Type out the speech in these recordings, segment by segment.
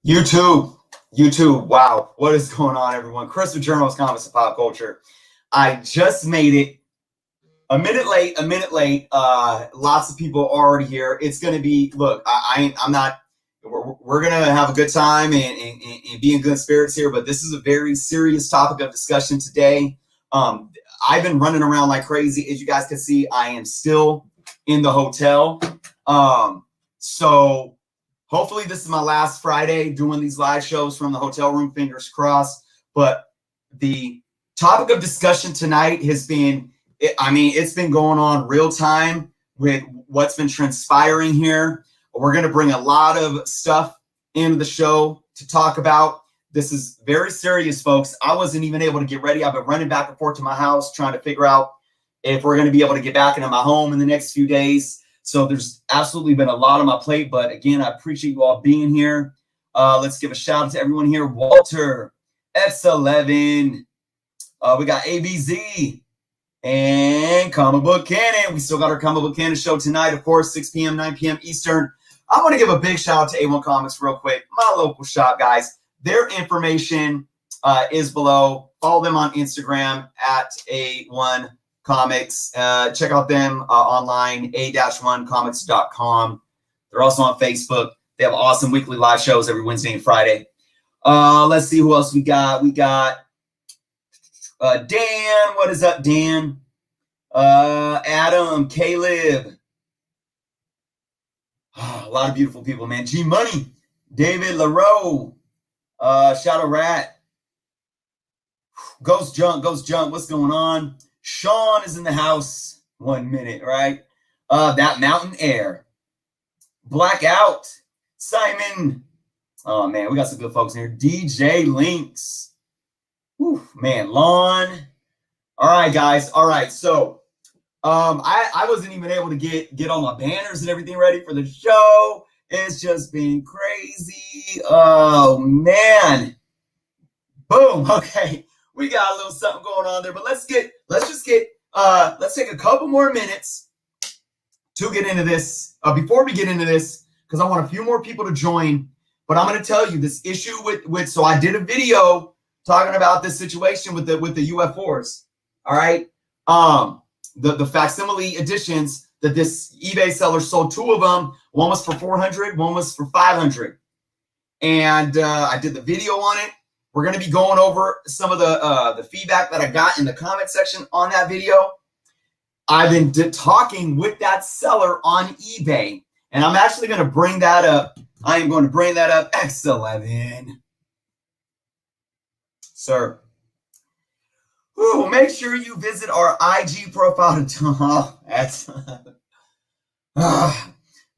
YouTube, wow, what is going on, everyone? Chris with Journals, Comics, and Pop Culture. I just made it a minute late. Lots of people already here. It's going to be, look, I'm not, we're going to have a good time and be in good spirits here, but this is a very serious topic of discussion today. I've been running around like crazy. As you guys can see, I am still in the hotel. So hopefully this is my last Friday doing these live shows from the hotel room, fingers crossed. But the topic of discussion tonight has been, it's been going on real time with what's been transpiring here. We're going to bring a lot of stuff into the show to talk about. This is very serious, folks. I wasn't even able to get ready. I've been running back and forth to my house trying to figure out if we're going to be able to get back into my home in the next few days. So there's absolutely been a lot on my plate. But again, I appreciate you all being here. Let's give a shout out to everyone here. Walter, X11. We got ABZ and Comic Book Cannon. We still got our Comic Book Cannon show tonight, of course, 6 p.m., 9 p.m. Eastern. I want to give a big shout out to A1 Comics real quick. My local shop, guys. Their information is below. Follow them on Instagram at A1 Comics. Check out them online, a-1comics.com. They're also on Facebook. They have awesome weekly live shows every Wednesday and Friday. Let's see who else we got. We got Dan. What is up, Dan? Adam, Caleb. A lot of beautiful people, man. G Money, David LaRoe, Shadow Rat, Ghost Junk. What's going on? Sean is in the house. 1 minute, right? That Mountain Air, Blackout, Simon. Oh man, we got some good folks in here. DJ Links. Whew, man, Lon. All right, guys. All right, so I wasn't even able to get all my banners and everything ready for the show. It's just been crazy. Oh man. Boom. Okay. We got a little something going on there, but let's take a couple more minutes to get into this. Before we get into this, because I want a few more people to join, but I'm going to tell you this issue so I did a video talking about this situation with the UF4s. All right. The facsimile editions that this eBay seller sold, 2 of them. One was for 400, one was for 500. And I did the video on it. We're going to be going over some of the feedback that I got in the comment section on that video. I've been talking with that seller on eBay, and I'm actually going to bring that up. I am going to bring that up. X11. Sir. Ooh, make sure you visit our IG profile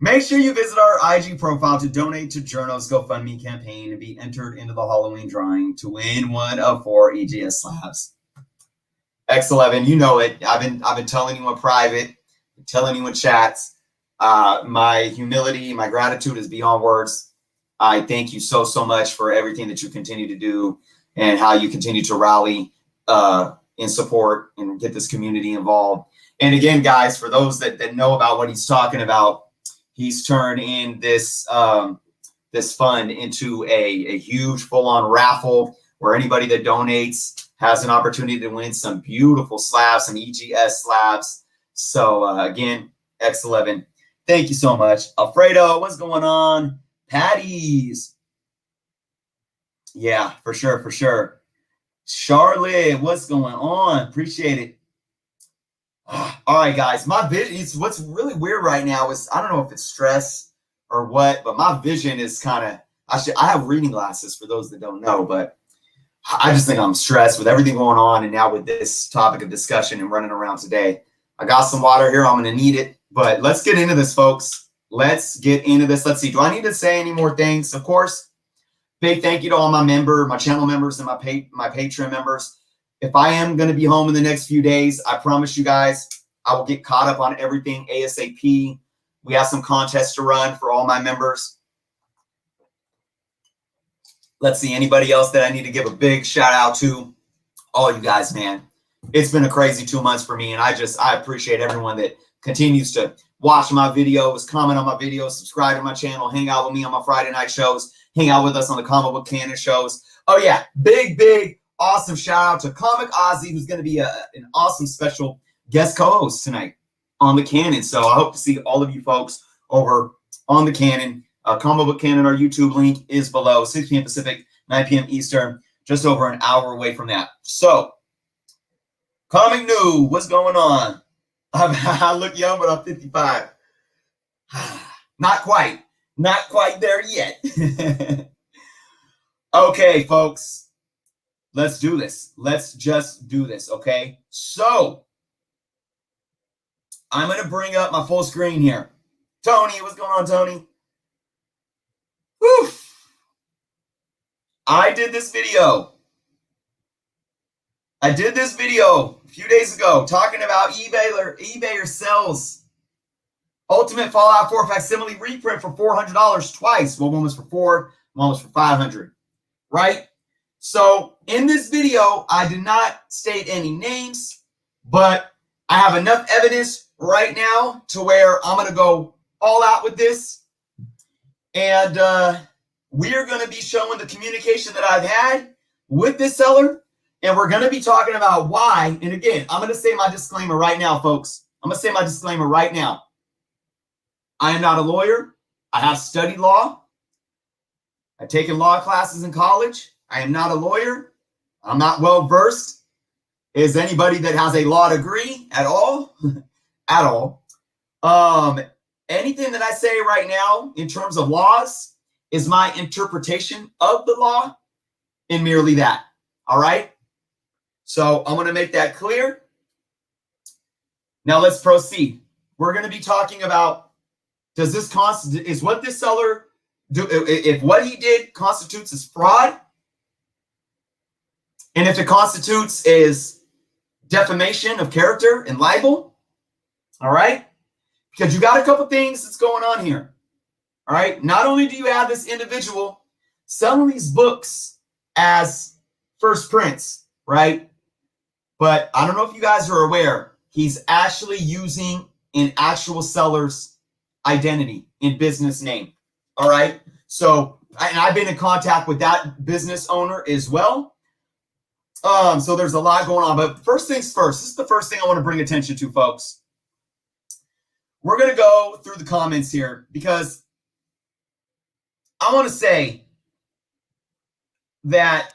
Make sure you visit our IG profile to donate to Journo's GoFundMe campaign and be entered into the Halloween drawing to win one of 4 EGS slabs. X11, you know it. I've been telling you in private, telling you in chats. My humility, my gratitude is beyond words. I thank you so much for everything that you continue to do and how you continue to rally in support and get this community involved. And again, guys, for those that know about what he's talking about, he's turned in this this fund into a huge full-on raffle where anybody that donates has an opportunity to win some beautiful slabs, some EGS slabs. So again, X11, thank you so much. Alfredo, what's going on? Patties. Yeah, for sure. Charlotte, what's going on? Appreciate it. All right, guys, my vision, what's really weird right now is, I don't know if it's stress or what, but my vision is kind of, I have reading glasses for those that don't know, but I just think I'm stressed with everything going on. And now with this topic of discussion and running around today, I got some water here. I'm going to need it, but let's get into this, folks. Let's get into this. Let's see. Do I need to say any more things? Of course, big thank you to all my channel members and my Patreon members. If I am going to be home in the next few days, I promise you guys, I will get caught up on everything ASAP. We have some contests to run for all my members. Let's see, anybody else that I need to give a big shout out to? All you guys, man. It's been a crazy 2 months for me, and I appreciate everyone that continues to watch my videos, comment on my videos, subscribe to my channel, hang out with me on my Friday night shows, hang out with us on the Comic Book Canon shows. Oh yeah, big, awesome shout out to Comic Ozzy, who's going to be an awesome special guest co-host tonight on the Canon. So I hope to see all of you folks over on the Canon. Comic Book Canon, our YouTube link is below, 6 p.m. Pacific, 9 p.m. Eastern, just over an hour away from that. So, Comic New, what's going on? I look young, but I'm 55. Not quite there yet. Okay, folks, let's do this. Let's just do this, okay? So, I'm going to bring up my full screen here. Tony, what's going on, Tony? Whew. I did this video a few days ago talking about eBay sells Ultimate Fallout 4 facsimile reprint for $400 twice. Well, one was for $400, one was for $500, right? So in this video, I did not state any names, but I have enough evidence right now to where I'm going to go all out with this. And we're going to be showing the communication that I've had with this seller. And we're going to be talking about why. And again, I'm going to say my disclaimer right now, folks. I'm going to say my disclaimer right now. I am not a lawyer. I have studied law. I've taken law classes in college. I am not a lawyer. I'm not well versed as anybody that has a law degree at all. At all. Anything that I say right now in terms of laws is my interpretation of the law and merely that. All right. So I'm going to make that clear. Now let's proceed. We're going to be talking about, does this constitute, is what this seller do, if what he did constitutes as fraud, and if it constitutes as defamation of character and libel. All right. Because you got a couple things that's going on here. All right. Not only do you have this individual selling these books as first prints, right? But I don't know if you guys are aware, he's actually using an actual seller's identity and business name. All right. So, and I've been in contact with that business owner as well. So there's a lot going on. But first things first, this is the first thing I want to bring attention to, folks. We're going to go through the comments here because I want to say that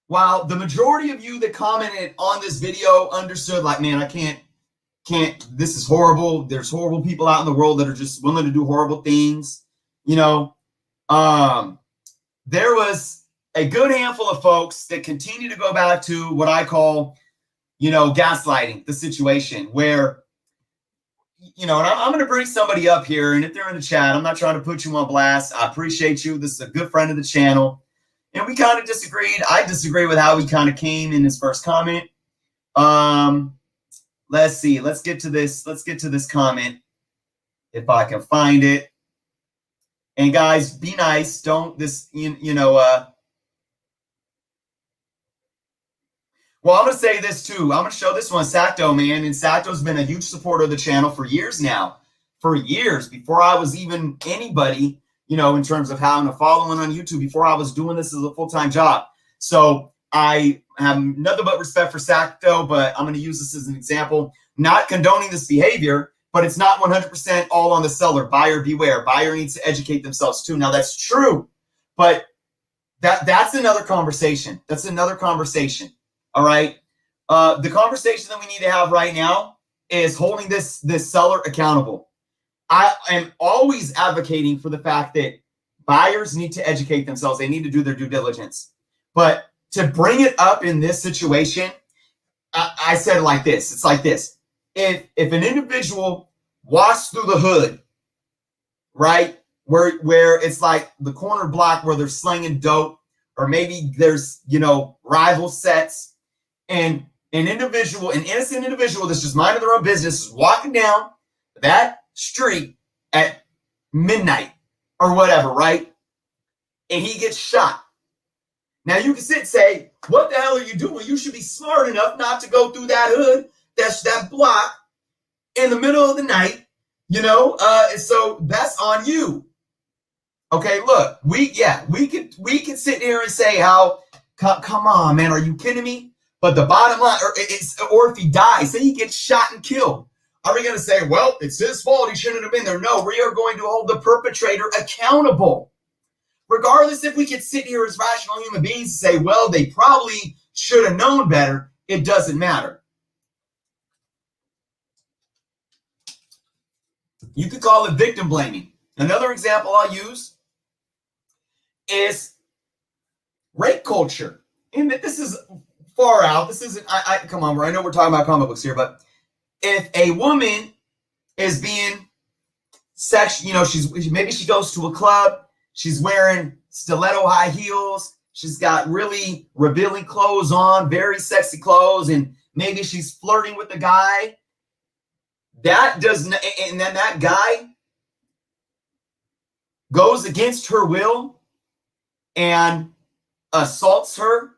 while the majority of you that commented on this video understood, like, man, I can't, this is horrible. There's horrible people out in the world that are just willing to do horrible things. You know, there was a good handful of folks that continue to go back to what I call, you know, gaslighting the situation where, you know, and I'm going to bring somebody up here, and if they're in the chat, I'm not trying to put you on blast. I appreciate you. This is a good friend of the channel. And we kind of disagreed. I disagree with how he kind of came in his first comment. Let's see. Let's get to this. Let's get to this comment if I can find it. And guys, be nice. Don't this, you know, well, I'm going to say this too. I'm going to show this one, Sacto, man. And Sacto's been a huge supporter of the channel for years now. For years, before I was even anybody, you know, in terms of having a following on YouTube, before I was doing this as a full-time job. So I have nothing but respect for Sacto, but I'm going to use this as an example. Not condoning this behavior, but it's not 100% all on the seller. Buyer beware. Buyer needs to educate themselves too. Now, that's true, but that's another conversation. That's another conversation. All right. The conversation that we need to have right now is holding this seller accountable. I am always advocating for the fact that buyers need to educate themselves. They need to do their due diligence. But to bring it up in this situation, I said it like this. It's like this. If an individual walks through the hood, right, where it's like the corner block where they're slinging dope, or maybe there's, you know, rival sets, and an innocent individual that's just minding their own business is walking down that street at midnight or whatever, right? And he gets shot. Now you can sit and say, what the hell are you doing? You should be smart enough not to go through that hood, that block, in the middle of the night, so that's on you. Okay, look, we could sit here and say how, come on, man, are you kidding me? But the bottom line, or if he dies, say he gets shot and killed, are we going to say, well, it's his fault, he shouldn't have been there? No, we are going to hold the perpetrator accountable. Regardless if we could sit here as rational human beings and say, well, they probably should have known better, it doesn't matter. You could call it victim blaming. Another example I'll use is rape culture. And this is far out. This isn't, come on, I know we're talking about comic books here, but if a woman is being maybe she goes to a club, she's wearing stiletto high heels, she's got really revealing clothes on, very sexy clothes, and maybe she's flirting with the guy. And then that guy goes against her will and assaults her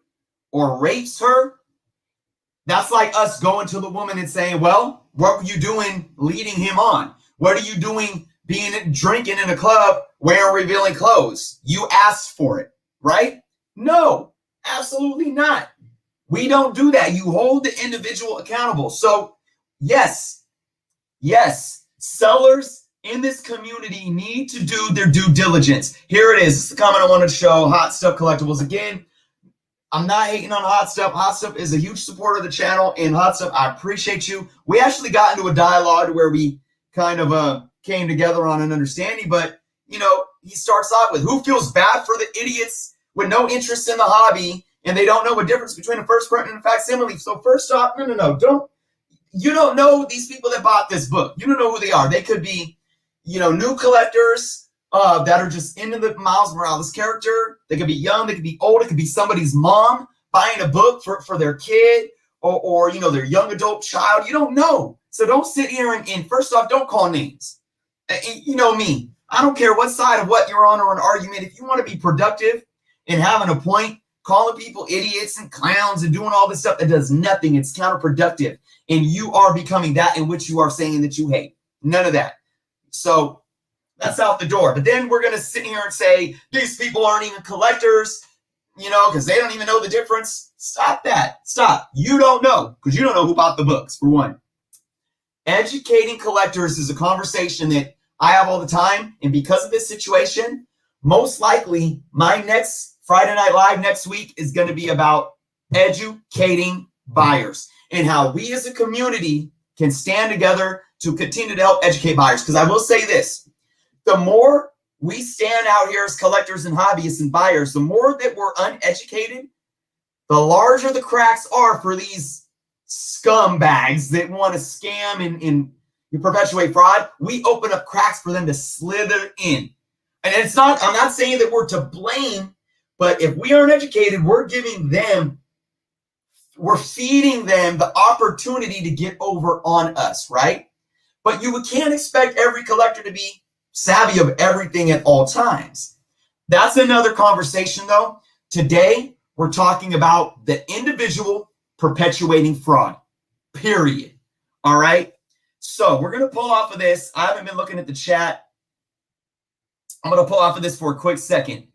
or rapes her. That's like us going to the woman and saying, well, what were you doing leading him on? What are you doing drinking in a club wearing revealing clothes? You asked for it, right? No, absolutely not. We don't do that. You hold the individual accountable. So yes, sellers in this community need to do their due diligence. Here it is. This is the comment I wanted to show. Hot Stuff Collectibles. Again, I'm not hating on Hot Stuff. Hot Stuff is a huge supporter of the channel. And Hot Stuff, I appreciate you. We actually got into a dialogue where we kind of came together on an understanding. But, he starts off with, who feels bad for the idiots with no interest in the hobby and they don't know the difference between a first print and a facsimile? So first off, no. You don't know these people that bought this book. You don't know who they are. They could be, new collectors that are just into the Miles Morales character. They could be young. They could be old. It could be somebody's mom buying a book for their kid or their young adult child. You don't know. So don't sit here and first off, don't call names. You know me. I don't care what side of what you're on or an argument. If you want to be productive and having a point, calling people idiots and clowns and doing all this stuff that does nothing, it's counterproductive. And you are becoming that in which you are saying that you hate. None of that. So that's out the door. But then we're going to sit here and say, these people aren't even collectors, because they don't even know the difference. Stop that. Stop. You don't know, because you don't know who bought the books, for one. Educating collectors is a conversation that I have all the time. And because of this situation, most likely my next Friday Night Live next week is going to be about educating buyers and how we as a community can stand together to continue to help educate buyers. Because I will say this, the more we stand out here as collectors and hobbyists and buyers, the more that we're uneducated, the larger the cracks are for these scumbags that want to scam and perpetuate fraud. We open up cracks for them to slither in. And I'm not saying that we're to blame, but if we aren't educated, we're feeding them the opportunity to get over on us, right? But you can't expect every collector to be savvy of everything at all times. That's another conversation, though. Today, we're talking about the individual perpetuating fraud, period. All right? So we're going to pull off of this. I haven't been looking at the chat. I'm going to pull off of this for a quick second.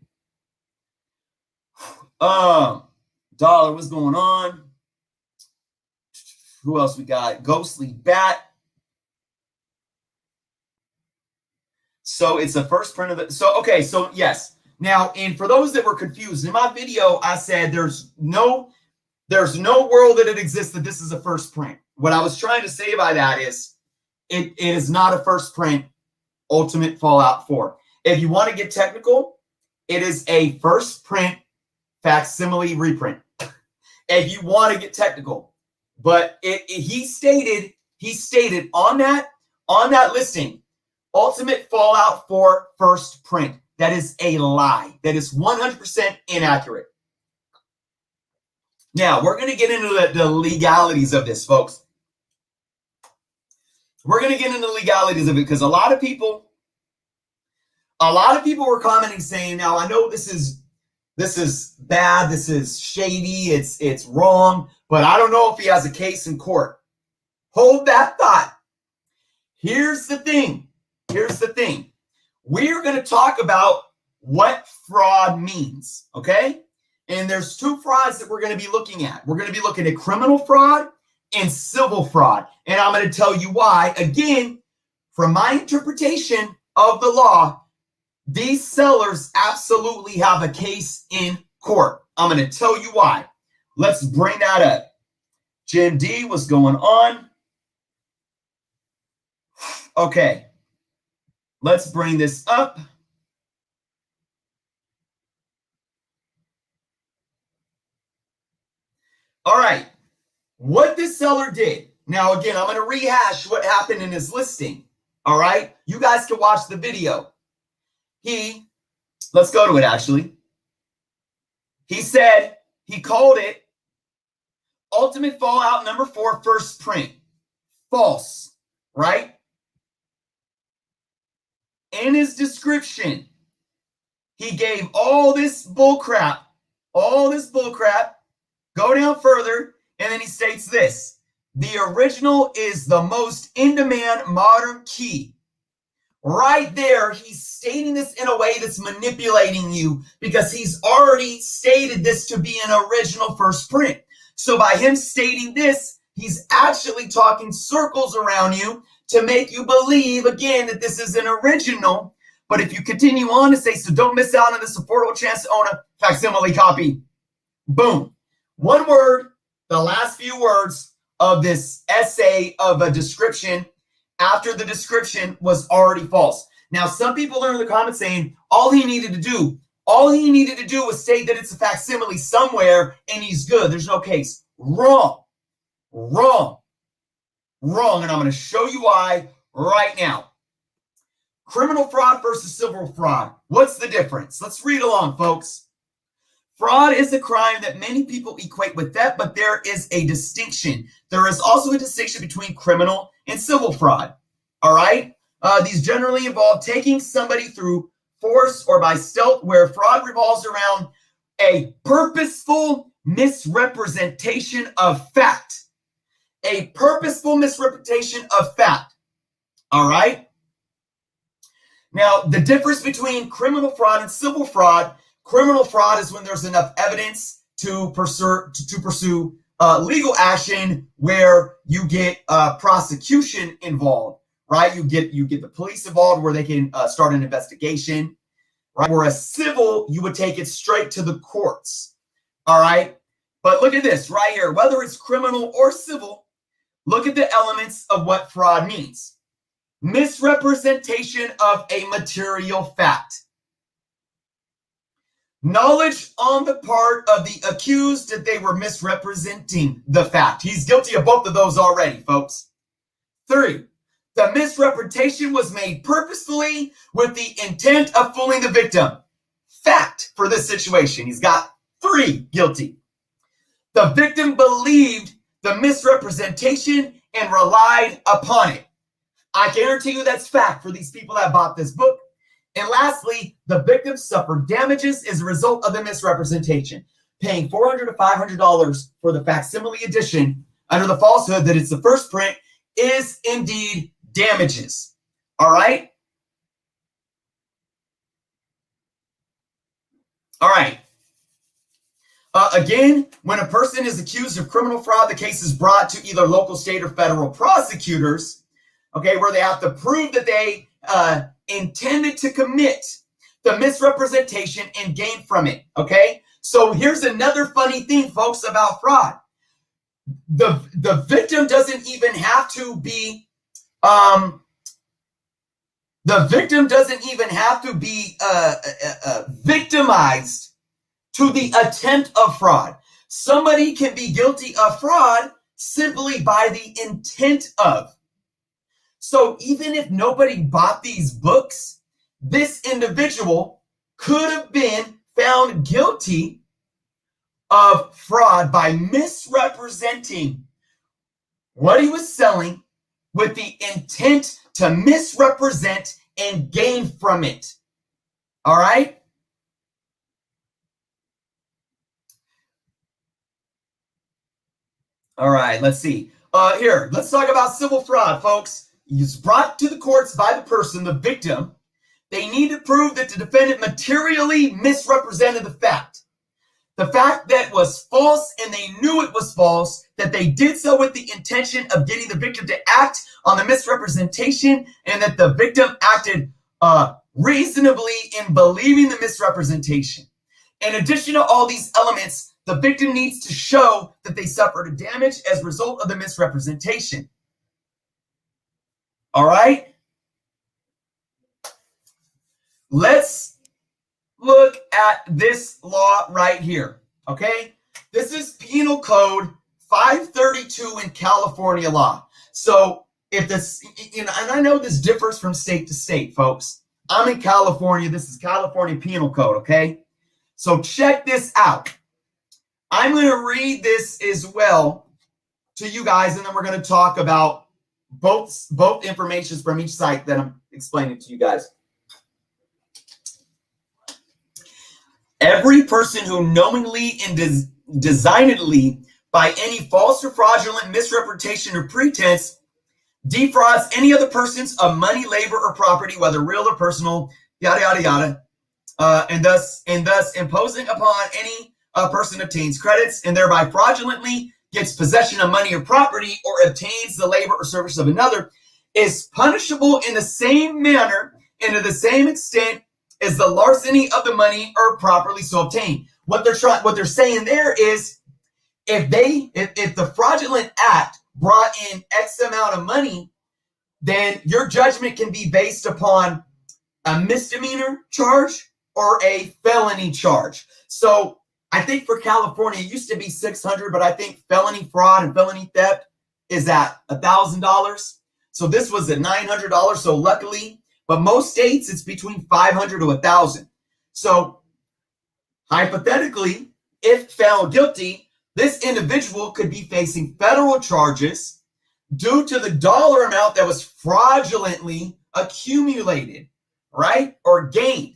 Dollar, what's going on? Who else we got? Ghostly Bat. So it's the first print of it. So, okay, so yes. Now, and for those that were confused, in my video, I said there's no world that it exists that this is a first print. What I was trying to say by that is it is not a first print Ultimate Fallout 4. If you want to get technical, it is a first print facsimile reprint. If you want to get technical. But he stated on that listing, Ultimate Fallout 4 first print. That is a lie. That is 100% inaccurate. Now, we're going to get into the legalities of this, folks. We're going to get into the legalities of it because a lot of people were commenting saying, now I know this is bad, this is shady, it's wrong, but I don't know if he has a case in court. Hold that thought. Here's the thing. Here's the thing. We're going to talk about what fraud means, okay? And there's two frauds that we're going to be looking at. We're going to be looking at criminal fraud and civil fraud. And I'm going to tell you why. Again, from my interpretation of the law, these sellers absolutely have a case in court. I'm going to tell you why. Let's bring that up. Jim D, what's going on? Okay, let's bring this up. All right, what this seller did. Now, again, I'm going to rehash what happened in his listing. All right, you guys can watch the video. Let's go to it actually. He said, he called it Ultimate Fallout number 4 first print. False, right? In his description, he gave all this bullcrap. Go down further, and then he states this. The original is the most in-demand modern key. Right there, he's stating this in a way that's manipulating you because he's already stated this to be an original first print. So by him stating this, he's actually talking circles around you to make you believe, again, that this is an original. But if you continue on to say, so don't miss out on this affordable chance to own a facsimile copy. Boom. One word, the last few words of this essay of a description after the description was already false. Now, some people are in the comments saying all he needed to do was state that it's a facsimile somewhere and he's good. There's no case. Wrong. And I'm going to show you why right now. Criminal fraud versus civil fraud. What's the difference? Let's read along, folks. Fraud is a crime that many people equate with theft, but there is a distinction. There is also a distinction between criminal and civil fraud. All right? These generally involve taking somebody through force or by stealth, where fraud revolves around a purposeful misrepresentation of fact. A purposeful misrepresentation of fact. All right? Now, the difference between criminal fraud and civil fraud. Criminal fraud is when there's enough evidence to pursue legal action where you get prosecution involved, right? You get the police involved where they can start an investigation, right? Whereas civil, you would take it straight to the courts, all right? But look at this right here. Whether it's criminal or civil, look at the elements of what fraud means. Misrepresentation of a material fact. Knowledge on the part of the accused that they were misrepresenting the fact. He's guilty of both of those already, folks. 3, the misrepresentation was made purposefully with the intent of fooling the victim. Fact for this situation. He's got 3 guilty. The victim believed the misrepresentation and relied upon it. I guarantee you that's fact for these people that bought this book. And lastly, the victim suffered damages as a result of the misrepresentation. Paying $400 to $500 for the facsimile edition under the falsehood that it's the first print is indeed damages. All right? All right. Again, when a person is accused of criminal fraud, the case is brought to either local, state, or federal prosecutors, okay, where they have to prove that they intended to commit the misrepresentation and gain from it, okay? So here's another funny thing, folks, about fraud. The victim doesn't even have to be victimized to the attempt of fraud. Somebody can be guilty of fraud simply by the intent of. So even if nobody bought these books, this individual could have been found guilty of fraud by misrepresenting what he was selling with the intent to misrepresent and gain from it. All right? All right, let's see. Here, let's talk about civil fraud, folks. is brought to the courts by the person, the victim, they need to prove that the defendant materially misrepresented the fact. The fact that was false and they knew it was false, that they did so with the intention of getting the victim to act on the misrepresentation, and that the victim acted reasonably in believing the misrepresentation. In addition to all these elements, the victim needs to show that they suffered a damage as a result of the misrepresentation. All right? Let's look at this law right here, okay? This is Penal Code 532 in California law. So if this, and I know this differs from state to state, folks. I'm in California. This is California Penal Code, okay? So check this out. I'm going to read this as well to you guys, and then we're going to talk about both informations from each site that I'm explaining to you guys. Every person who knowingly and designedly, by any false or fraudulent misrepresentation or pretense, defrauds any other persons of money, labor, or property, whether real or personal, yada, yada, yada, and thus imposing upon any person obtains credits and thereby fraudulently gets possession of money or property or obtains the labor or service of another, is punishable in the same manner and to the same extent as the larceny of the money or properly so obtained. What they're saying there is, if the fraudulent act brought in X amount of money, then your judgment can be based upon a misdemeanor charge or a felony charge. So I think for California, it used to be $600, but I think felony fraud and felony theft is at $1,000. So this was at $900. So luckily, but most states it's between $500 to $1,000. So hypothetically, if found guilty, this individual could be facing federal charges due to the dollar amount that was fraudulently accumulated, right, or gained.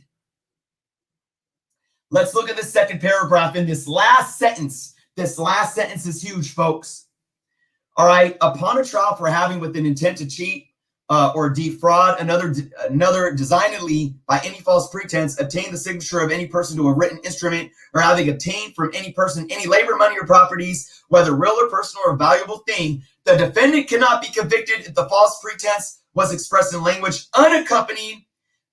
Let's look at the second paragraph in this last sentence. This last sentence is huge, folks. All right, upon a trial for having with an intent to cheat or defraud another designedly by any false pretense, obtain the signature of any person to a written instrument, or having obtained from any person any labor, money, or properties, whether real or personal or valuable thing, the defendant cannot be convicted if the false pretense was expressed in language unaccompanied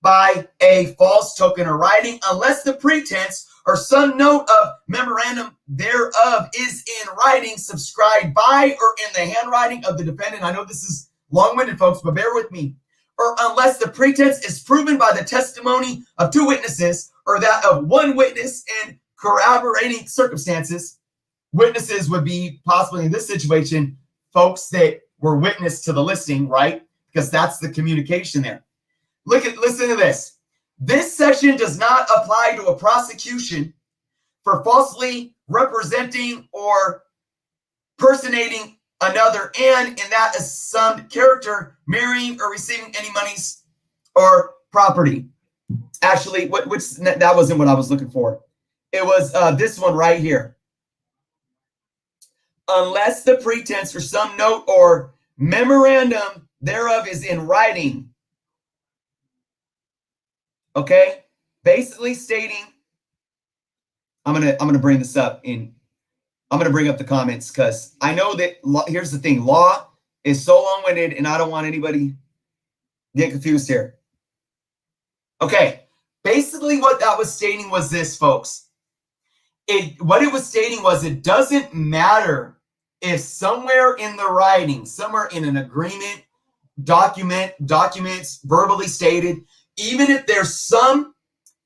by a false token or writing, unless the pretense or some note of memorandum thereof is in writing, subscribed by or in the handwriting of the defendant. I know this is long-winded, folks, but bear with me. Or unless the pretense is proven by the testimony of two witnesses or that of one witness in corroborating circumstances. Witnesses would be possibly in this situation folks that were witness to the listing, right? Because that's the communication there. Listen to this. This section does not apply to a prosecution for falsely representing or personating another, and in that assumed character, marrying or receiving any monies or property. Actually, that wasn't what I was looking for. It was this one right here. Unless the pretense for some note or memorandum thereof is in writing. Okay, basically stating, I'm gonna bring this up I'm gonna bring up the comments because I know that here's the thing, law is so long-winded and I don't want anybody get confused here. Okay, basically what that was stating was this, folks. What it was stating was it doesn't matter if somewhere in the writing, somewhere in an agreement, documents verbally stated, even if there's some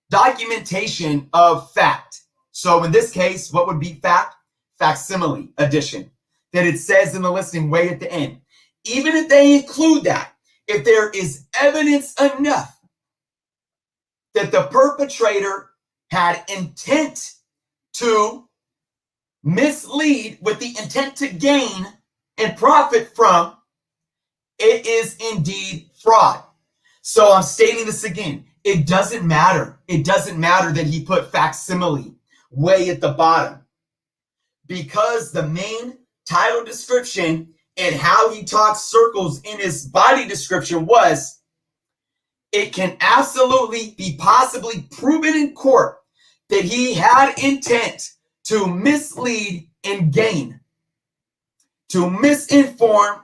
documentation of fact. So in this case, what would be fact? Facsimile addition. That it says in the listing way at the end. Even if they include that, if there is evidence enough that the perpetrator had intent to mislead with the intent to gain and profit from, it is indeed fraud. So I'm stating this again. It doesn't matter. It doesn't matter that he put facsimile way at the bottom, because the main title description and how he talked circles in his body description was, it can absolutely be possibly proven in court that he had intent to mislead and gain, to misinform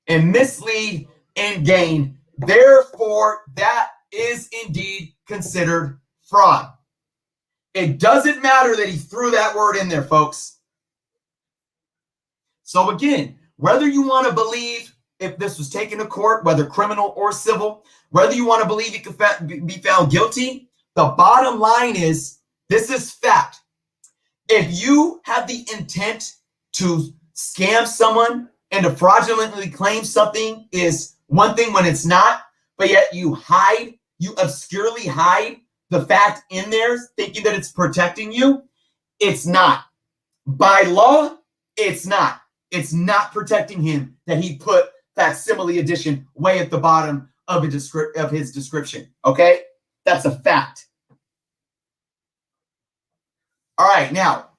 and mislead and gain. Therefore, that is indeed considered fraud. It doesn't matter that he threw that word in there, folks. So again, whether you want to believe if this was taken to court, whether criminal or civil, whether you want to believe he could be found guilty, the bottom line is, this is fact. If you have the intent to scam someone and to fraudulently claim something is one thing when it's not, but yet you obscurely hide the fact in there thinking that it's protecting you, it's not. By law, it's not. It's not protecting him that he put facsimile edition way at the bottom of his description. Okay? That's a fact. All right, now,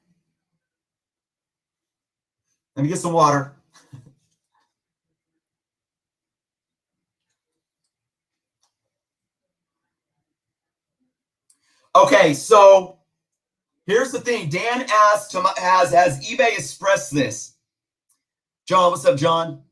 let me get some water. Okay, so here's the thing. Dan asked, has eBay expressed this? John, what's up, John?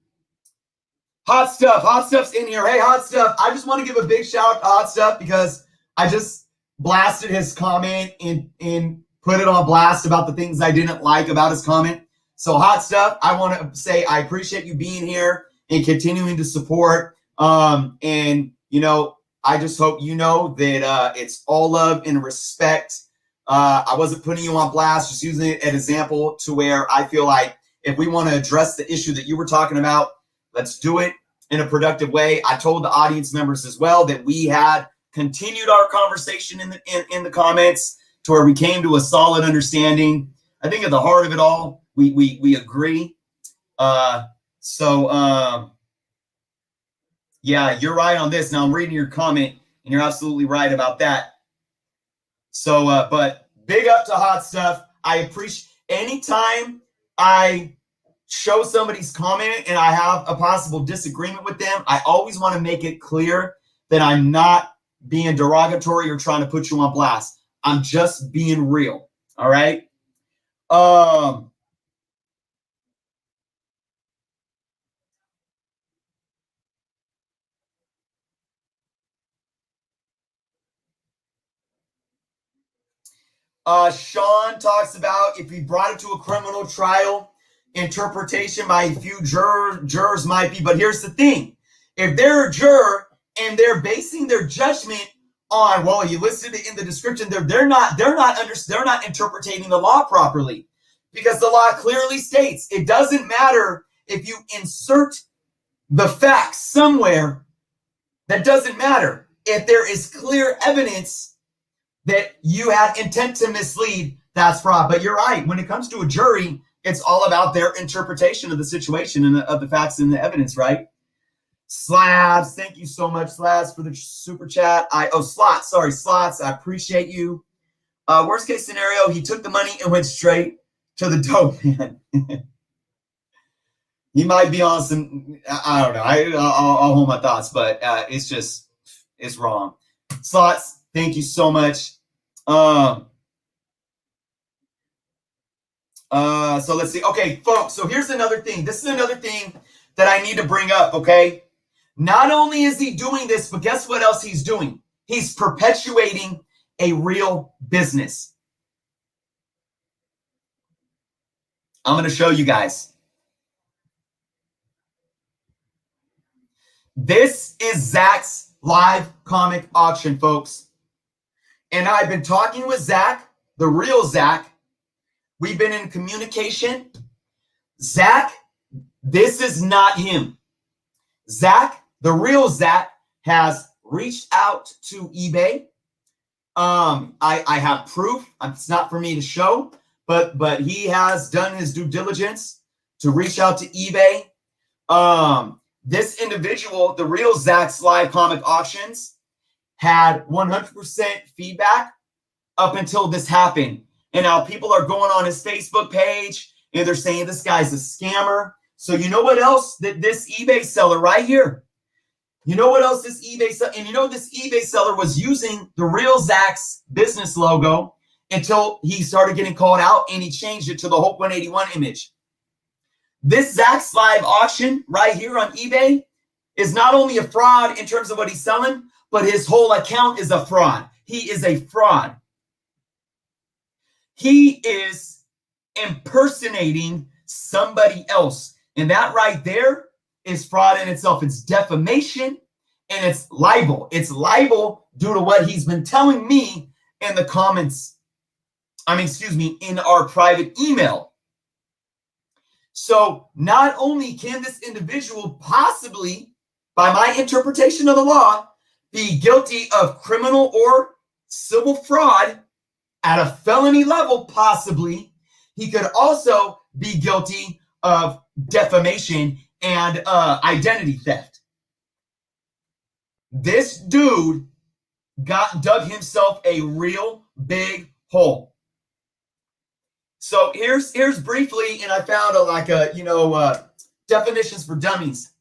Hot Stuff's in here. Hey, Hot Stuff, I just want to give a big shout out to Hot Stuff because I just blasted his comment and put it on blast about the things I didn't like about his comment. So Hot Stuff, I want to say I appreciate you being here and continuing to support. And, you know, I just hope you know that it's all love and respect. I wasn't putting you on blast, just using it as an example to where I feel like if we want to address the issue that you were talking about, let's do it in a productive way. I told the audience members as well that we had continued our conversation in the comments to where we came to a solid understanding. I think at the heart of it all, we agree. Yeah, you're right on this. Now I'm reading your comment, and you're absolutely right about that. So, but big up to Hot Stuff. I appreciate anytime I show somebody's comment and I have a possible disagreement with them, I always want to make it clear that I'm not being derogatory or trying to put you on blast. I'm just being real. All right. Sean talks about if he brought it to a criminal trial, interpretation by a few jurors might be. But here's the thing: if they're a juror and they're basing their judgment on, well, you listed it in the description, they're not interpreting the law properly, because the law clearly states it doesn't matter if you insert the facts somewhere. That doesn't matter if there is clear evidence that you had intent to mislead. That's fraud. But you're right. When it comes to a jury, it's all about their interpretation of the situation and of the facts and the evidence, right? Slabs, thank you so much, Slabs, for the super chat. Slots, I appreciate you. Worst case scenario, he took the money and went straight to the dope man. He might be on some, I don't know. I'll hold my thoughts, but it's wrong. Slots, thank you so much. So let's see. Okay, folks, so here's another thing. This is another thing that I need to bring up, okay? Not only is he doing this, but guess what else he's doing? He's perpetuating a real business. I'm going to show you guys. This is Zach's live comic auction, folks. And I've been talking with Zach, the real Zach. We've been in communication. Zach, this is not him. Zach, the real Zach, has reached out to eBay. I have proof. It's not for me to show, but he has done his due diligence to reach out to eBay. This individual, the real Zach's live comic auctions, had 100% feedback up until this happened. And now people are going on his Facebook page and they're saying this guy's a scammer. So you know what else that this eBay seller right here, you know what else this eBay seller, and you know this eBay seller was using the real Zach's business logo until he started getting called out and he changed it to the Hope 181 image. This Zach's live auction right here on eBay is not only a fraud in terms of what he's selling, but his whole account is a fraud. He is a fraud. He is impersonating somebody else. And that right there is fraud in itself. It's defamation and it's libel. It's libel due to what he's been telling me in the comments. In our private email. So not only can this individual possibly, by my interpretation of the law, be guilty of criminal or civil fraud at a felony level, possibly, he could also be guilty of defamation and identity theft. This dude dug himself a real big hole. So here's briefly, and I found definitions for dummies.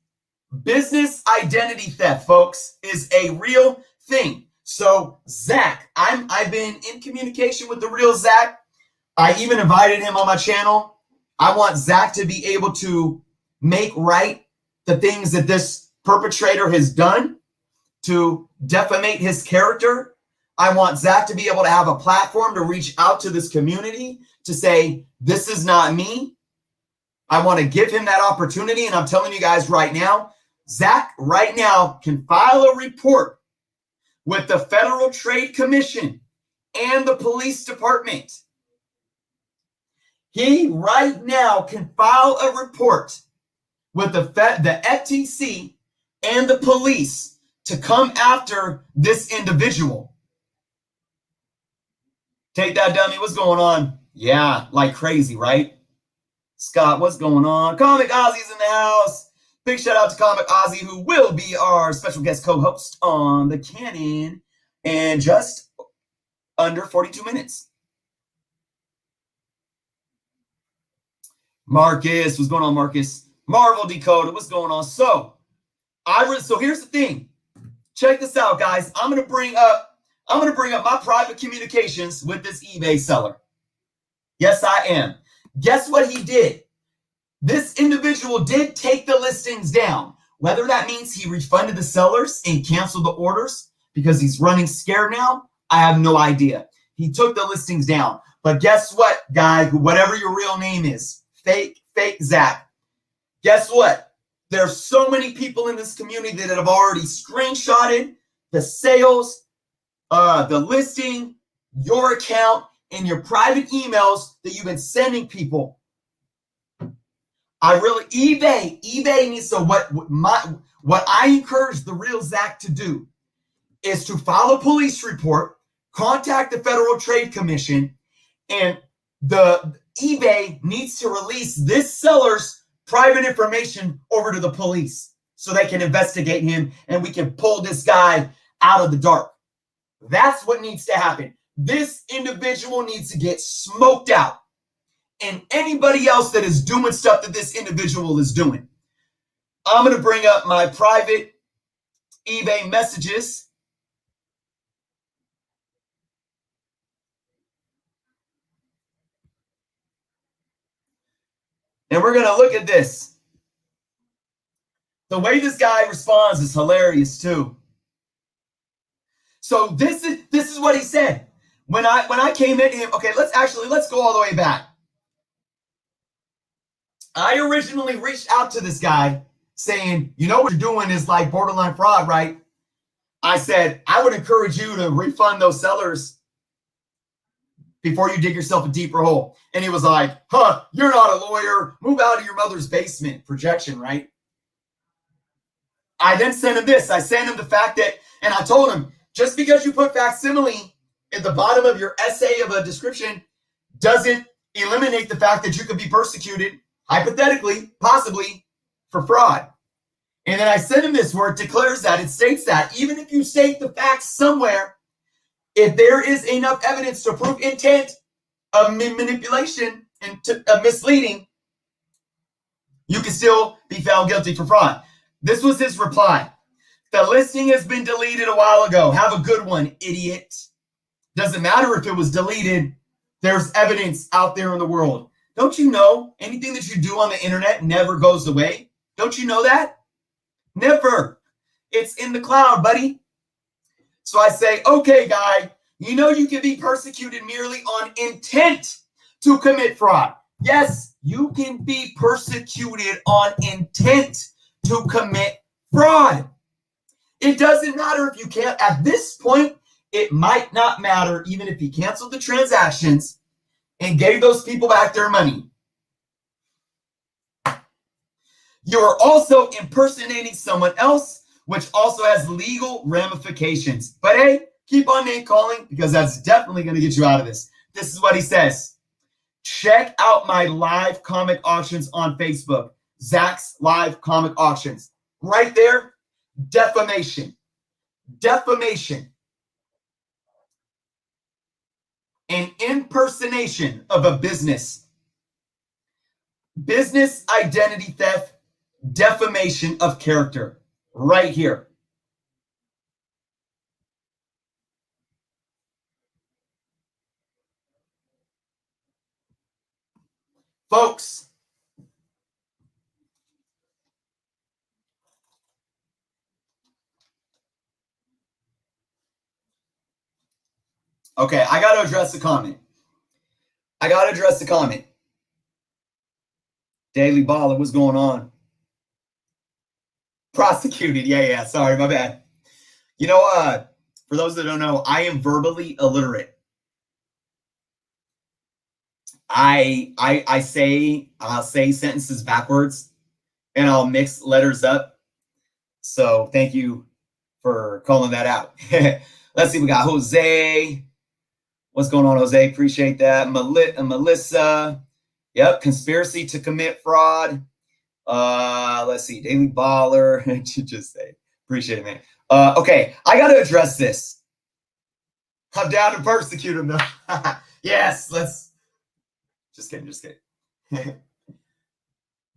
Business identity theft, folks, is a real thing. So Zach, I've been in communication with the real Zach. I even invited him on my channel. I want Zach to be able to make right the things that this perpetrator has done to defamate his character. I want Zach to be able to have a platform to reach out to this community to say, this is not me. I want to give him that opportunity. And I'm telling you guys right now, Zach right now can file a report with the Federal Trade Commission and the police department. He right now can file a report with the FTC and the police to come after this individual. Take that, dummy. What's going on? Yeah, like crazy, right? Scott, what's going on? Comic Ozzy's in the house. Big shout out to Comic Ozzy, who will be our special guest co-host on the Canon in just under 42 minutes. Marcus, what's going on, Marcus? Marvel Dakota, what's going on? So here's the thing. Check this out, guys. I'm gonna bring up my private communications with this eBay seller. Yes, I am. Guess what he did? This individual did take the listings down. Whether that means he refunded the sellers and canceled the orders because he's running scared now, I have no idea. He took the listings down. But guess what, guy, whatever your real name is, fake Zach. Guess what? There's so many people in this community that have already screenshotted the sales, the listing, your account, and your private emails that you've been sending people. eBay needs to, what I encourage the real Zach to do is to file a police report, contact the Federal Trade Commission, and the eBay needs to release this seller's private information over to the police so they can investigate him and we can pull this guy out of the dark. That's what needs to happen. This individual needs to get smoked out. And anybody else that is doing stuff that this individual is doing. I'm going to bring up my private eBay messages. And we're going to look at this. The way this guy responds is hilarious too. So this is what he said. When I came at him, okay, let's go all the way back. I originally reached out to this guy saying, you know what you're doing is like borderline fraud, right? I said, I would encourage you to refund those sellers before you dig yourself a deeper hole. And he was like, you're not a lawyer. Move out of your mother's basement. Projection, right? I then sent him this. I sent him the fact that, and I told him, just because you put facsimile at the bottom of your essay of a description doesn't eliminate the fact that you could be persecuted, hypothetically, possibly, for fraud. And then I sent him this where it declares that, it states that, even if you state the facts somewhere, if there is enough evidence to prove intent of manipulation and misleading, You can still be found guilty for fraud. This was his reply. The listing has been deleted a while ago. Have a good one, idiot. Doesn't matter if it was deleted. There's evidence out there in the world. Don't you know anything that you do on the internet never goes away? Don't you know that? Never. It's in the cloud, buddy. So I say, okay, guy, you know you can be persecuted merely on intent to commit fraud. Yes, you can be persecuted on intent to commit fraud. It doesn't matter if you can't. At this point, it might not matter even if he canceled the transactions and gave those people back their money. You are also impersonating someone else, which also has legal ramifications. But hey, keep on name calling because that's definitely going to get you out of this. This is what he says. Check out my live comic auctions on Facebook. Zach's live comic auctions. Right there, defamation. Defamation. An impersonation of a business. Business identity theft, defamation of character. Right here. Folks, okay, I got to address the comment. Daily Baller, what's going on? Prosecuted. Yeah. Sorry, my bad. You know, for those that don't know, I am verbally illiterate. I'll say sentences backwards and I'll mix letters up. So thank you for calling that out. Let's see, we got Jose. What's going on, Jose? Appreciate that. Melissa. Yep, conspiracy to commit fraud. Let's see, Daily Baller. Just say, appreciate it, man. Okay, I got to address this. I'm down to persecute him, though. Yes, let's. Just kidding.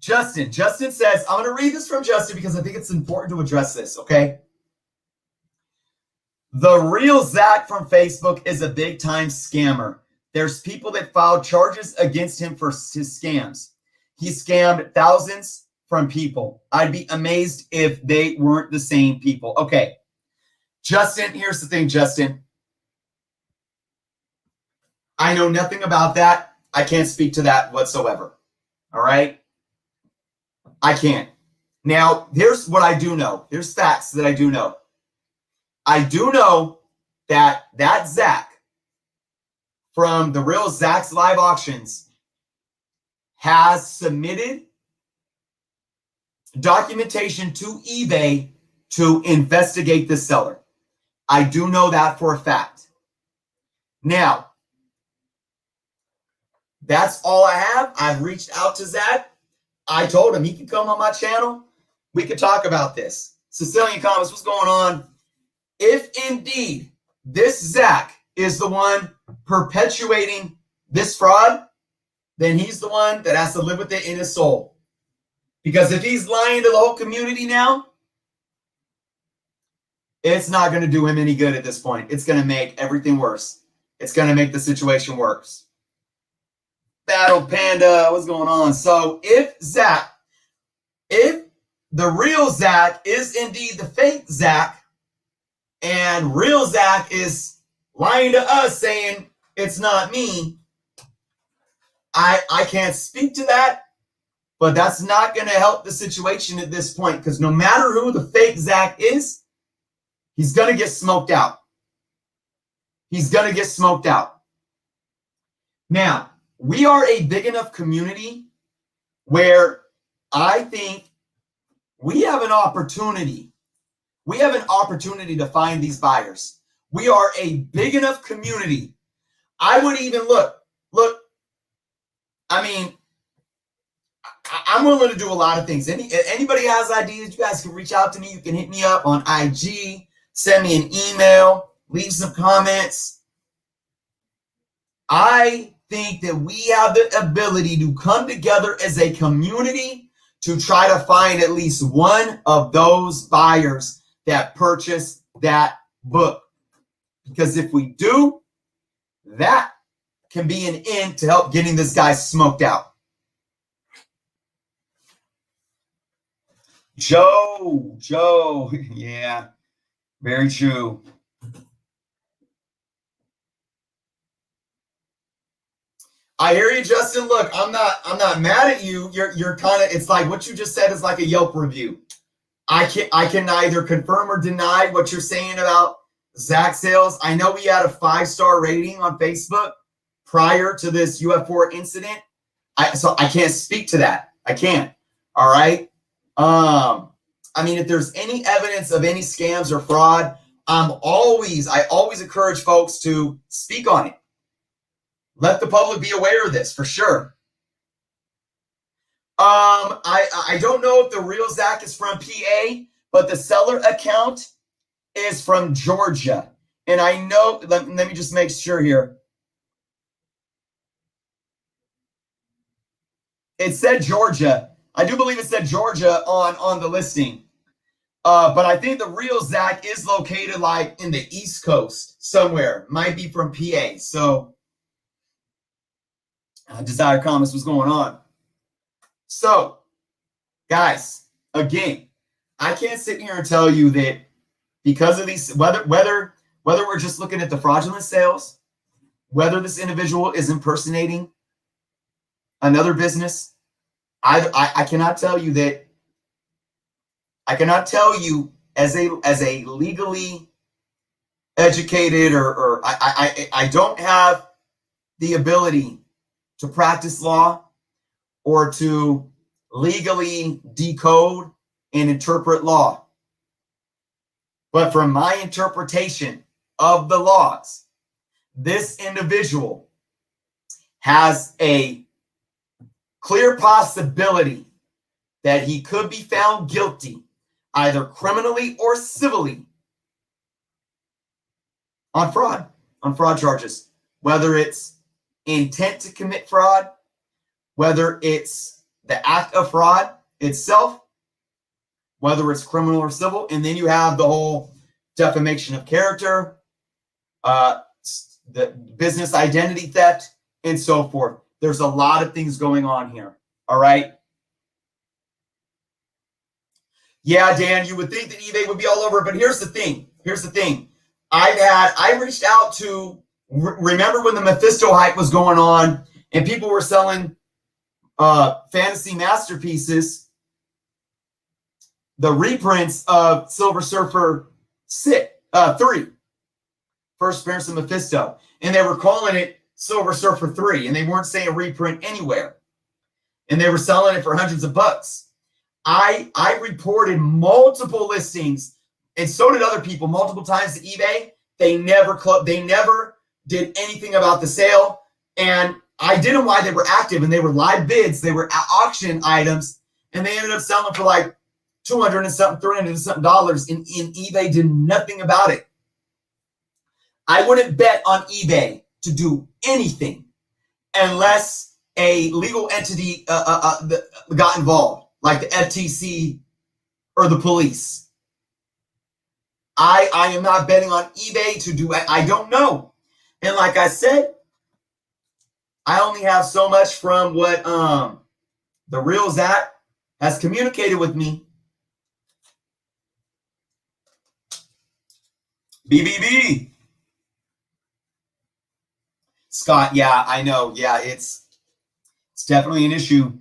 Justin says, I'm going to read this from Justin because I think it's important to address this, okay? The real Zach from Facebook is a big-time scammer. There's people that filed charges against him for his scams. He scammed thousands from people. I'd be amazed if they weren't the same people. Okay, Justin, here's the thing, Justin. I know nothing about that. I can't speak to that whatsoever. All right? I can't. Now, here's what I do know. Here's facts that I do know. I do know that Zach from the real Zach's live auctions has submitted documentation to eBay to investigate the seller. I do know that for a fact. Now, that's all I have. I've reached out to Zach. I told him he could come on my channel. We could talk about this. Sicilian Comments, what's going on? If indeed this Zach is the one perpetuating this fraud, then he's the one that has to live with it in his soul. Because if he's lying to the whole community now, it's not going to do him any good at this point. It's going to make everything worse. It's going to make the situation worse. Battle Panda, what's going on? So if the real Zach is indeed the fake Zach, and real Zach is lying to us saying it's not me, I can't speak to that, but that's not going to help the situation at this point, because no matter who the fake Zach is, he's going to get smoked out. He's going to get smoked out. Now, we are a big enough community where I think we have an opportunity. We have an opportunity to find these buyers. We are a big enough community. I would even look, I mean, I'm willing to do a lot of things. Anybody has ideas, you guys can reach out to me. You can hit me up on IG, send me an email, leave some comments. I think that we have the ability to come together as a community to try to find at least one of those buyers that purchased that book. Because if we do, that can be an end to help getting this guy smoked out. Joe, yeah, very true. I hear you, Justin. Look, I'm not mad at you. You're kind of, it's like what you just said is like a Yelp review. I can neither confirm or deny what you're saying about Zach sales. I know he had a 5-star rating on Facebook prior to this UF4 incident. So I can't speak to that. I can't. All right. I mean, if there's any evidence of any scams or fraud, I always encourage folks to speak on it. Let the public be aware of this for sure. I don't know if the real Zach is from PA, but the seller account is from Georgia. And I know, let me just make sure here. It said Georgia. I do believe it said Georgia on the listing. But I think the real Zach is located like in the East Coast somewhere. Might be from PA. So Desire Comments, what's going on? So, guys, again, I can't sit here and tell you that because of these, whether we're just looking at the fraudulent sales, whether this individual is impersonating another business, I cannot tell you that. I cannot tell you as a legally educated or I don't have the ability to practice law or to legally decode and interpret law. But from my interpretation of the laws, this individual has a clear possibility that he could be found guilty, either criminally or civilly, on fraud charges, whether it's intent to commit fraud, whether it's the act of fraud itself, whether it's criminal or civil. And then you have the whole defamation of character, the business identity theft, and so forth. There's a lot of things going on here. All right. Yeah, Dan, you would think that eBay would be all over, but here's the thing. I reached out to, remember when the Mephisto hype was going on and people were selling fantasy masterpieces, the reprints of Silver Surfer 3, first appearance of Mephisto, and they were calling it Silver Surfer 3, and they weren't saying reprint anywhere, and they were selling it for hundreds of bucks. I reported multiple listings, and so did other people, multiple times to eBay. They never did anything about the sale, and I did them while they were active, and they were live bids. They were auction items, and they ended up selling for like $200 and something, $300 and something, and eBay did nothing about it. I wouldn't bet on eBay to do anything unless a legal entity got involved, like the FTC or the police. I am not betting on eBay to do it. I don't know. And like I said, I only have so much from what the real Zach has communicated with me. BBB. Scott, yeah, I know. Yeah, it's definitely an issue.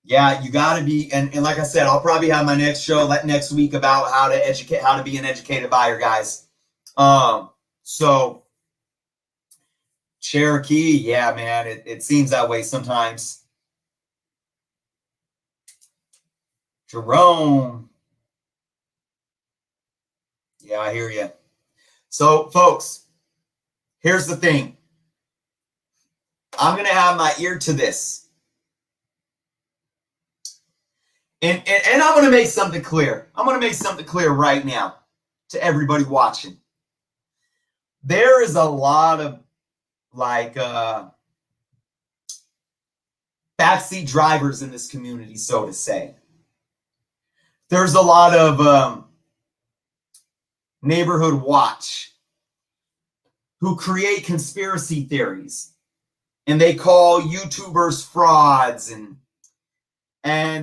Yeah, you got to be, and like I said, I'll probably have my next show next week about how to be an educated buyer, guys. So Cherokee, yeah, man, it seems that way sometimes. Jerome, yeah, I hear you. So, folks, here's the thing. I'm going to have my ear to this. And I'm going to make something clear. I'm going to make something clear right now to everybody watching. There is a lot of like backseat drivers in this community, so to say. There's a lot of neighborhood watch who create conspiracy theories, and they call YouTubers frauds, and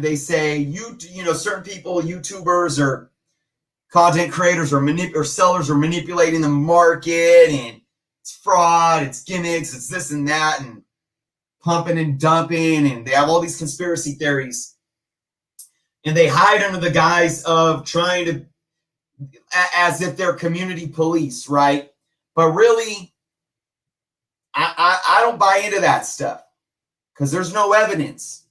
they say certain people, YouTubers or content creators or sellers are manipulating the market, and it's fraud, it's gimmicks, it's this and that, and pumping and dumping, and they have all these conspiracy theories, and they hide under the guise of trying to, as if they're community police, right? But really, I don't buy into that stuff because there's no evidence.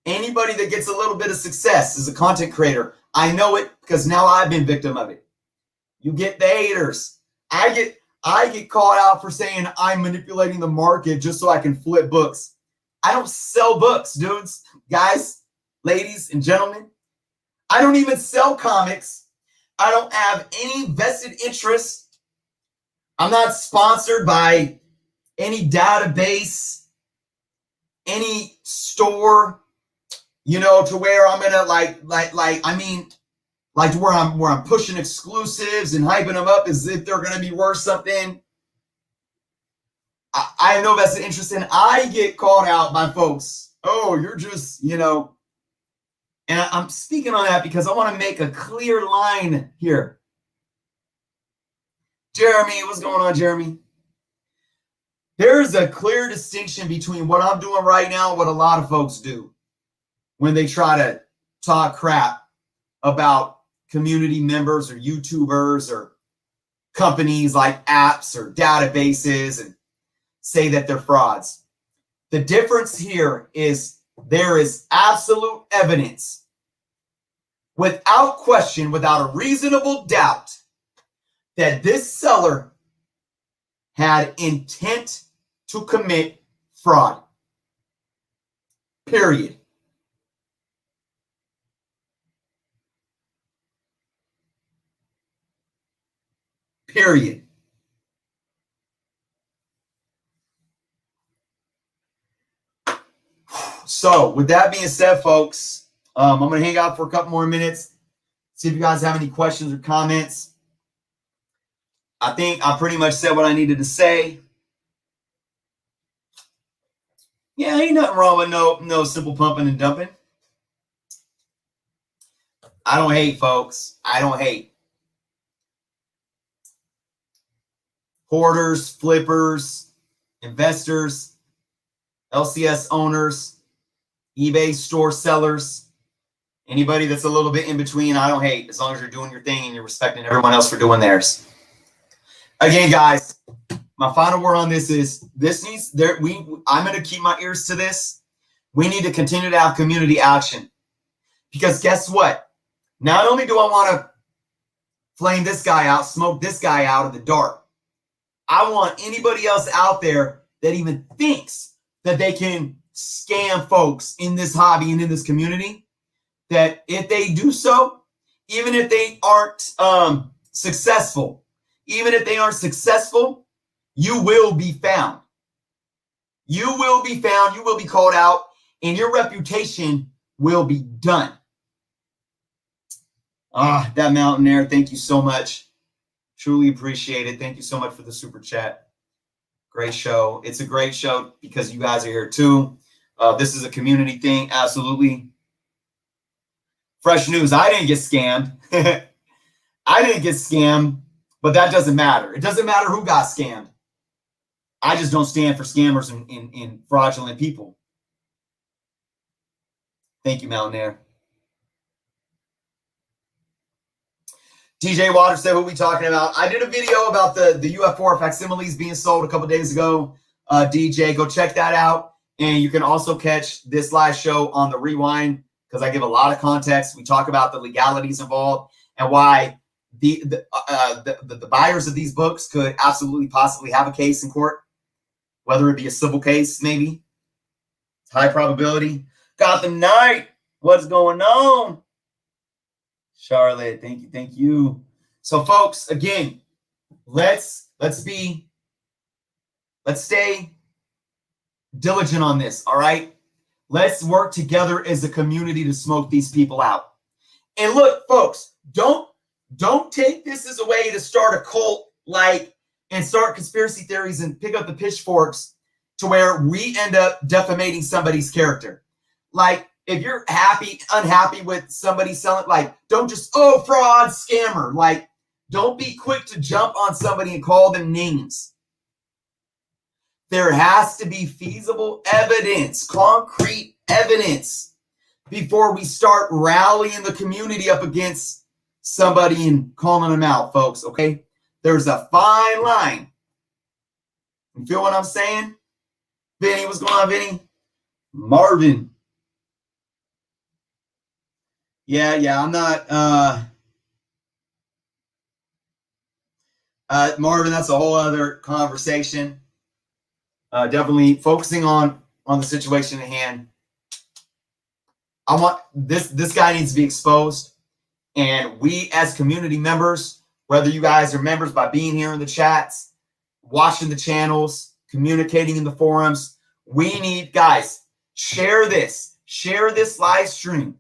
Anybody that gets a little bit of success is a content creator. I know it because now I've been victim of it. You get the haters. I get called out for saying I'm manipulating the market just so I can flip books. I don't sell books, dudes, guys, ladies, and gentlemen. I don't even sell comics. I don't have any vested interest. I'm not sponsored by any database, any store, to where I'm gonna like where I'm pushing exclusives and hyping them up as if they're gonna be worth something. I have no vested interest in. I get called out by folks. Oh, you're just, and I'm speaking on that because I want to make a clear line here. Jeremy, what's going on, Jeremy? There's a clear distinction between what I'm doing right now and what a lot of folks do when they try to talk crap about community members or YouTubers or companies like apps or databases and say that they're frauds. The difference here is there is absolute evidence, without question, without a reasonable doubt, that this seller had intent to commit fraud. Period. Period. So, with that being said, folks, I'm going to hang out for a couple more minutes, see if you guys have any questions or comments. I think I pretty much said what I needed to say. Yeah, ain't nothing wrong with no simple pumping and dumping. I don't hate, folks. I don't hate. Hoarders, flippers, investors, LCS owners, eBay store sellers, anybody that's a little bit in between, I don't hate, as long as you're doing your thing and you're respecting everyone else for doing theirs. Again, guys, my final word on this is I'm going to keep my ears to this. We need to continue to have community action, because guess what? Not only do I want to flame this guy out, smoke this guy out of the dark, I want anybody else out there that even thinks that they can scam folks in this hobby and in this community, that if they do so, even if they aren't successful, you will be found. You will be found, you will be called out, and your reputation will be done. That mountain there, thank you so much. Truly appreciate it. Thank you so much for the super chat. Great show. It's a great show because you guys are here too. This is a community thing, absolutely. Fresh news, I didn't get scammed. I didn't get scammed, but that doesn't matter. It doesn't matter who got scammed. I just don't stand for scammers and fraudulent people. Thank you, Mountainair. DJ Water said, what are we talking about? I did a video about the UF4 facsimiles being sold a couple days ago. DJ, go check that out. And you can also catch this live show on the rewind, because I give a lot of context. We talk about the legalities involved and why the buyers of these books could absolutely possibly have a case in court, whether it be a civil case, maybe. It's high probability. Got the night. What's going on? Charlotte, thank you. So, folks, again, let's stay diligent on this, all right? Let's work together as a community to smoke these people out. And look, folks, don't take this as a way to start a cult, like, and start conspiracy theories and pick up the pitchforks to where we end up defamating somebody's character. Like, if you're unhappy with somebody selling, like, don't just, oh, fraud, scammer. Like, don't be quick to jump on somebody and call them names. There has to be feasible evidence, concrete evidence, before we start rallying the community up against somebody and calling them out, folks, okay? There's a fine line. You feel what I'm saying? Vinny, what's going on, Vinny? Marvin. Yeah, I'm not, Marvin, that's a whole other conversation. Definitely focusing on the situation at hand. I want this guy needs to be exposed, and we as community members, whether you guys are members by being here in the chats, watching the channels, communicating in the forums, we need, guys, share this live stream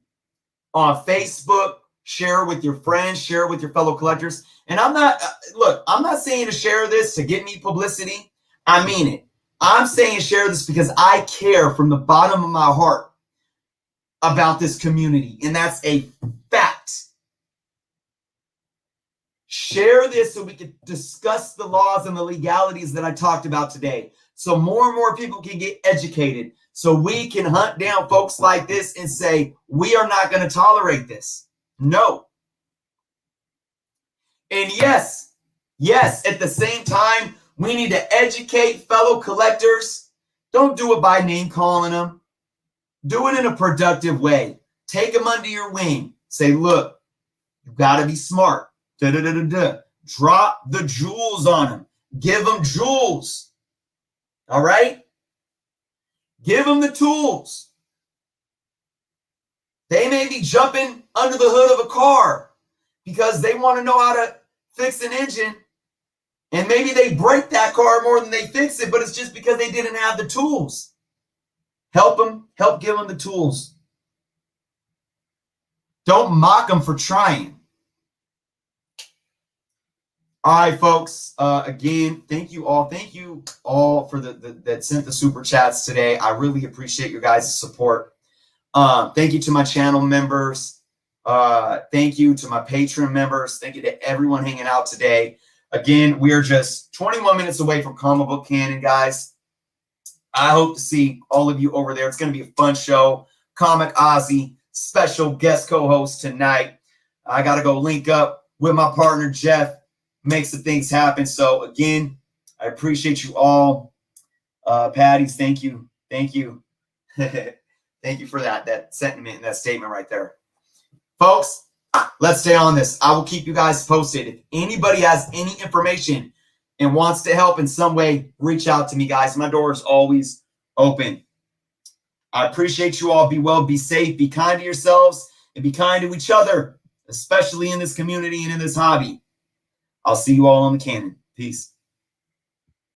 on Facebook, share it with your friends, share it with your fellow collectors. And I'm not saying to share this to get me publicity. I mean it. I'm saying share this because I care from the bottom of my heart about this community, and that's a fact. Share this so we can discuss the laws and the legalities that I talked about today, so more and more people can get educated, so we can hunt down folks like this and say, we are not going to tolerate this. No. And yes, at the same time, we need to educate fellow collectors. Don't do it by name calling them. Do it in a productive way. Take them under your wing. Say, look, you got to be smart. Drop the jewels on them. Give them jewels. All right? Give them the tools. They may be jumping under the hood of a car because they want to know how to fix an engine. And maybe they break that car more than they fix it, but it's just because they didn't have the tools. Help them. Help give them the tools. Don't mock them for trying. All right, folks. Again, thank you all. Thank you all for that sent the super chats today. I really appreciate your guys' support. Thank you to my channel members. Thank you to my Patreon members. Thank you to everyone hanging out today. Again, we are just 21 minutes away from Comic Book Canon, guys. I hope to see all of you over there. It's going to be a fun show. Comic Ozzy, special guest co-host tonight. I got to go link up with my partner, Jeff. Make some things happen. So, again, I appreciate you all. Patties, thank you. Thank you. Thank you for that sentiment and that statement right there. Folks, let's stay on this. I will keep you guys posted. If anybody has any information and wants to help in some way, reach out to me, guys. My door is always open. I appreciate you all. Be well, be safe, be kind to yourselves, and be kind to each other, especially in this community and in this hobby. I'll see you all on the Canon. Peace.